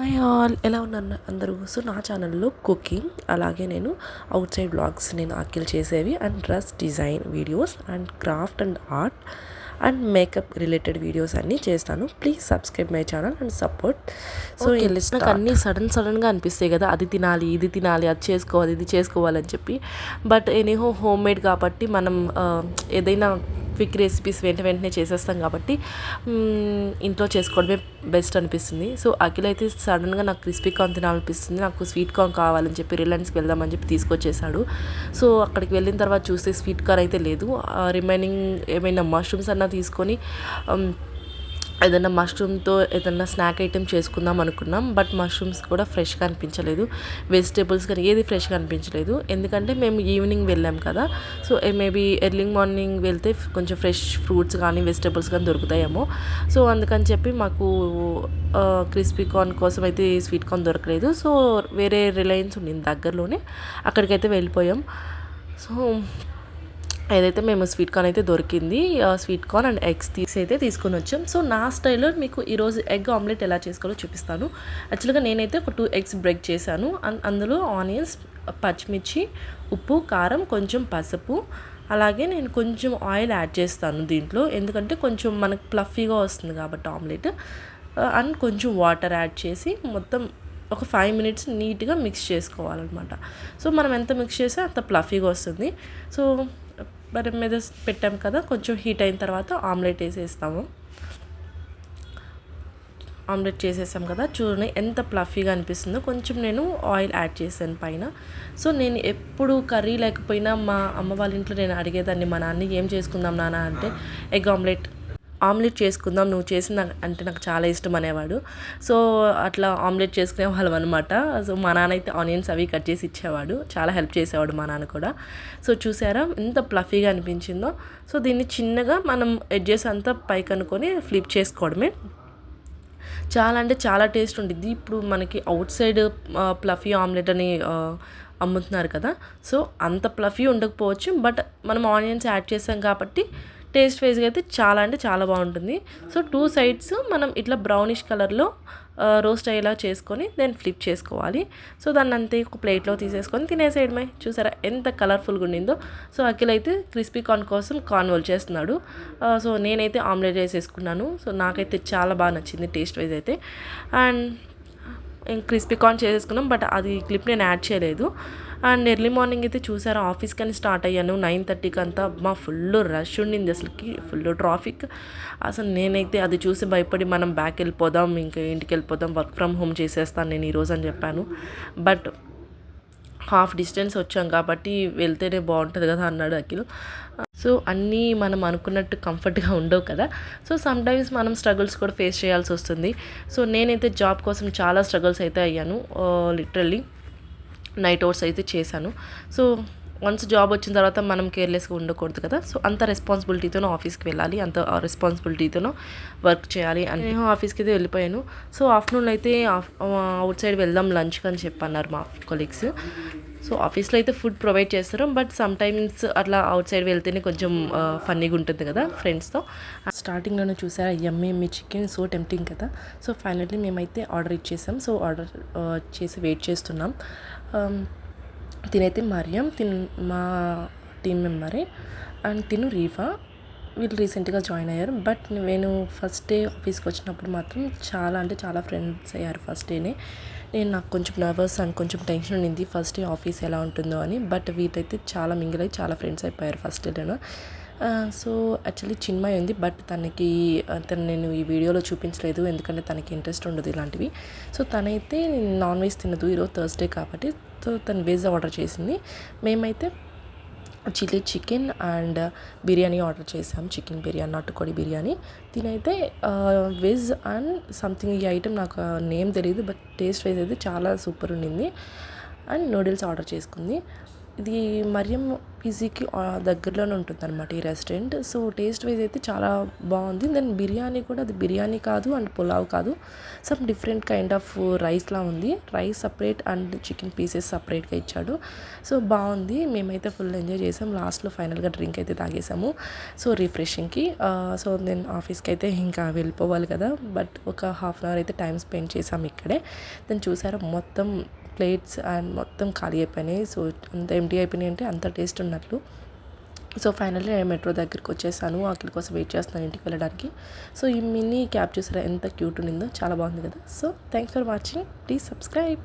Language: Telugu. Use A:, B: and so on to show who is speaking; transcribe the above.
A: హాయ్ ఆల్, ఎలా ఉన్నారు అందరూ? సో నా ఛానల్లో కుకింగ్, అలాగే నేను అవుట్ సైడ్ వ్లాగ్స్, నేను అఖిల్ చేసేవి and dress design videos and craft and art and makeup related videos అన్నీ చేస్తాను. Please subscribe my channel and support. So నాకు అన్నీ సడన్గా అనిపిస్తాయి కదా, అది తినాలి, ఇది తినాలి, అది చేసుకోవాలి, ఇది చేసుకోవాలని చెప్పి. బట్ ఎనీహో హోమ్ మేడ్ కాబట్టి మనం ఏదైనా క్విక్ రెసిపీస్ వెంటనే చేసేస్తాం కాబట్టి ఇంట్లో చేసుకోవడమే బెస్ట్ అనిపిస్తుంది. సో అఖిల్ అయితే సడన్గా నాకు క్రిస్పీ కార్న్ తినాలనిపిస్తుంది, నాకు స్వీట్ కార్న్ కావాలని చెప్పి రిలయన్స్కి వెళ్దామని చెప్పి తీసుకొచ్చేసాడు. సో అక్కడికి వెళ్ళిన తర్వాత చూస్తే స్వీట్ కార్న్ అయితే లేదు. రిమైనింగ్ ఏమైనా మష్రూమ్స్ అన్నా తీసుకొని ఏదైనా మష్రూమ్తో ఏదైనా స్నాక్ ఐటెం చేసుకుందాం అనుకున్నాం. బట్ మష్రూమ్స్ కూడా ఫ్రెష్గా అనిపించలేదు, వెజిటేబుల్స్ కానీ ఏది ఫ్రెష్గా అనిపించలేదు. ఎందుకంటే మేము ఈవినింగ్ వెళ్ళాం కదా, సో మేబీ ఎర్లీ మార్నింగ్ వెళ్తే కొంచెం ఫ్రెష్ ఫ్రూట్స్ కానీ వెజిటేబుల్స్ కానీ దొరుకుతాయేమో. సో అందుకని చెప్పి మాకు క్రిస్పీ కార్న్ కోసం అయితే స్వీట్ కార్న్ దొరకలేదు. సో వేరే రిలయన్స్ ఉండింది దగ్గరలోనే, అక్కడికైతే వెళ్ళిపోయాం. సో ఏదైతే మేము స్వీట్ కార్న్ అయితే దొరికింది, స్వీట్ కార్న్ అండ్ ఎగ్స్ అయితే తీసుకొని వచ్చాం. సో నా స్టైల్లో మీకు ఈరోజు ఎగ్ ఆమ్లెట్ ఎలా చేసుకోవాలో చూపిస్తాను. యాక్చువల్గా నేనైతే ఒక 2 eggs బ్రేక్ చేశాను. అందులో ఆనియన్స్, పచ్చిమిర్చి, ఉప్పు, కారం, కొంచెం పసుపు, అలాగే నేను కొంచెం ఆయిల్ యాడ్ చేస్తాను దీంట్లో, ఎందుకంటే కొంచెం మనకు ప్లఫీగా వస్తుంది కాబట్టి ఆమ్లెట్. అండ్ కొంచెం వాటర్ యాడ్ చేసి మొత్తం ఒక 5 minutes నీట్గా మిక్స్ చేసుకోవాలన్నమాట. సో మనం ఎంత మిక్స్ చేస్తే అంత ప్లఫీగా వస్తుంది. సో బరం మీద పెట్టాం కదా, కొంచెం హీట్ అయిన తర్వాత ఆమ్లెట్ వేసేస్తాము. ఆమ్లెట్ చేసేసాం కదా, చూడండి ఎంత ప్లఫీగా అనిపిస్తుందో. కొంచెం నేను ఆయిల్ యాడ్ చేశాను పైన. సో నేను ఎప్పుడు కర్రీ లేకపోయినా మా అమ్మ వాళ్ళ ఇంట్లో నేను అడిగేదాన్ని, మా నాన్న ఏం చేసుకుందాం నాన్న అంటే, ఎగ్ ఆమ్లెట్ చేసుకుందాం, నువ్వు చేసిన అంటే నాకు చాలా ఇష్టం అనేవాడు. సో అట్లా ఆమ్లెట్ చేసుకునే వాళ్ళం అనమాట. సో మా నాన్న అయితే ఆనియన్స్ అవి కట్ చేసి ఇచ్చేవాడు, చాలా హెల్ప్ చేసేవాడు మా నాన్న కూడా. సో చూసారా ఎంత ప్లఫీగా అనిపించిందో. సో దీన్ని చిన్నగా మనం ఎడ్జెస్ అంతా పైకి అనుకొని ఫ్లిప్ చేసుకోవడమే. చాలా అంటే చాలా టేస్ట్ ఉండిద్ది. ఇప్పుడు మనకి అవుట్ సైడ్ ప్లఫీ ఆమ్లెట్ అని అమ్ముతున్నారు కదా, సో అంత ప్లఫీ ఉండకపోవచ్చు, బట్ మనం ఆనియన్స్ యాడ్ చేసాం కాబట్టి టేస్ట్ వైజ్గా అయితే చాలా అంటే చాలా బాగుంటుంది. సో 2 sides మనం ఇట్లా బ్రౌనిష్ కలర్లో రోస్ట్ అయ్యేలా చేసుకొని దెన్ ఫ్లిప్ చేసుకోవాలి. సో దాన్ని అంతే ఒక ప్లేట్లో తీసేసుకొని తినేసేయడమే. చూసారా ఎంత కలర్ఫుల్గా ఉండిందో. సో అఖిల్ అయితే క్రిస్పీ కార్న్ కోసం కార్న్ చేస్తున్నాడు. సో నేనైతే ఆమ్లెట్ వేసేసుకున్నాను. సో నాకైతే చాలా బాగా నచ్చింది టేస్ట్ వైజ్ అయితే. అండ్ క్రిస్పీ కార్న్ చేసేసుకున్నాం, బట్ అది క్లిప్ నేను యాడ్ చేయలేదు. అండ్ ఎర్లీ మార్నింగ్ అయితే చూసారా, ఆఫీస్కి అని స్టార్ట్ అయ్యాను 9:30కి అంతా. మా ఫుల్ రష్ ఉండింది, అసలుకి ఫుల్ ట్రాఫిక్. అసలు నేనైతే అది చూసి భయపడి మనం బ్యాక్ వెళ్ళిపోదాం, ఇంకా ఇంటికి వెళ్ళిపోదాం, వర్క్ ఫ్రమ్ హోమ్ చేసేస్తాను నేను ఈరోజు అని చెప్పాను. బట్ హాఫ్ డిస్టెన్స్ వచ్చాం కాబట్టి వెళ్తేనే బాగుంటుంది కదా అన్నాడు అఖిల్. సో అన్నీ మనం అనుకున్నట్టు కంఫర్ట్గా ఉండవు కదా. సో సమ్టైమ్స్ మనం స్ట్రగుల్స్ కూడా ఫేస్ చేయాల్సి వస్తుంది. సో నేనైతే జాబ్ కోసం చాలా స్ట్రగుల్స్ అయితే అయ్యాను. లిటరల్లీ నైట్ అవుట్స్ అయితే చేశాను. సో వన్స్ జాబ్ వచ్చిన తర్వాత మనం కేర్లెస్గా ఉండకూడదు కదా. సో అంత రెస్పాన్సిబిలిటీతోనూ ఆఫీస్కి వెళ్ళాలి, అంత రెస్పాన్సిబిలిటీతోనూ వర్క్ చేయాలి అని నేను ఆఫీస్కి అయితే వెళ్ళిపోయాను. సో ఆఫ్టర్నూన్ అయితే అవుట్ సైడ్ వెళ్దాం లంచ్కి అని చెప్పన్నారు మా కొలీగ్స్. సో ఆఫీస్లో అయితే ఫుడ్ ప్రొవైడ్ చేస్తారు, బట్ సమ్టైమ్స్ అట్లా అవుట్ సైడ్ వెళ్తేనే కొంచెం ఫన్నీగా ఉంటుంది కదా ఫ్రెండ్స్తో. స్టార్టింగ్లోనే చూసారా యమ్మీ చికెన్, సో టెంప్టింగ్ కదా. సో ఫైనల్లీ మేమైతే ఆర్డర్ ఇచ్చేసాం. సో ఆర్డర్ చేసి వెయిట్ చేస్తున్నాం. తినైతే మరియం, మా టీమ్ మెంబరే, అండ్ తిను రీఫా, వీళ్ళు రీసెంట్గా జాయిన్ అయ్యారు. బట్ నేను ఫస్ట్ డే ఆఫీస్కి వచ్చినప్పుడు మాత్రం చాలా అంటే చాలా ఫ్రెండ్స్ అయ్యారు ఫస్ట్ డేనే. నాకు కొంచెం నర్వస్ అండ్ కొంచెం టెన్షన్ ఉండింది ఫస్ట్ డే ఆఫీస్ ఎలా ఉంటుందో అని. బట్ వీటైతే చాలా మింగిల్ అయ్యి చాలా ఫ్రెండ్స్ అయిపోయారు ఫస్ట్ డేలో. సో యాక్చువల్లీ చిన్మయ్ ఉంది, బట్ తను నేను ఈ వీడియోలో చూపించలేదు, ఎందుకంటే తనకి ఇంట్రెస్ట్ ఉండదు ఇలాంటివి. సో తనైతే నాన్ వెజ్ తినదు, ఈరోజు థర్స్డే కాబట్టి. సో తను వెజ్ ఆర్డర్ చేసింది. మేమైతే chilli chicken and biryani order చేసాం, చికెన్ బిర్యానీ, నాటుకోడి బిర్యానీ. దీనైతే వెజ్ అండ్ సంథింగ్, ఈ ఐటెం నాకు నేమ్ తెలియదు, బట్ టేస్ట్ వైజ్ అయితే చాలా సూపర్ ఉండింది. అండ్ నూడిల్స్ ఆర్డర్ చేసుకుంది. ఇది మరియం పీజీకి దగ్గరలోనే ఉంటుందన్నమాట ఈ రెస్టారెంట్. సో టేస్ట్ వైజ్ అయితే చాలా బాగుంది. దెన్ బిర్యానీ కూడా అది బిర్యానీ కాదు అండ్ పులావ్ కాదు, సమ్ డిఫరెంట్ కైండ్ ఆఫ్ రైస్లా ఉంది. Rice separate and chicken pieces సపరేట్గా ఇచ్చాడు. సో బాగుంది. మేమైతే ఫుల్ ఎంజాయ్ చేసాం. లాస్ట్లో ఫైనల్గా డ్రింక్ అయితే తాగేసాము. సో రిఫ్రెషింగ్కి. సో నేను ఆఫీస్కి అయితే ఇంకా వెళ్ళిపోవాలి కదా, బట్ ఒక హాఫ్ అన్ అవర్ అయితే టైం స్పెండ్ చేసాం ఇక్కడే. దెన్ చూసారా మొత్తం ప్లేట్స్ అండ్ మొత్తం ఖాళీ అయిపోయినాయి. సో అంత ఎంటీ అయిపోయినాయి అంటే అంత టేస్ట్ ఉన్నట్లు. సో ఫైనల్లీ నేను మెట్రో దగ్గరికి వచ్చేసాను. అక్కడి కోసం వెయిట్ చేస్తున్నాను ఇంటికి వెళ్ళడానికి. సో ఈ మినీ క్యాబ్ చూసారా ఎంత క్యూట్ ఉండిందో, చాలా బాగుంది కదా. So thanks for watching, please subscribe.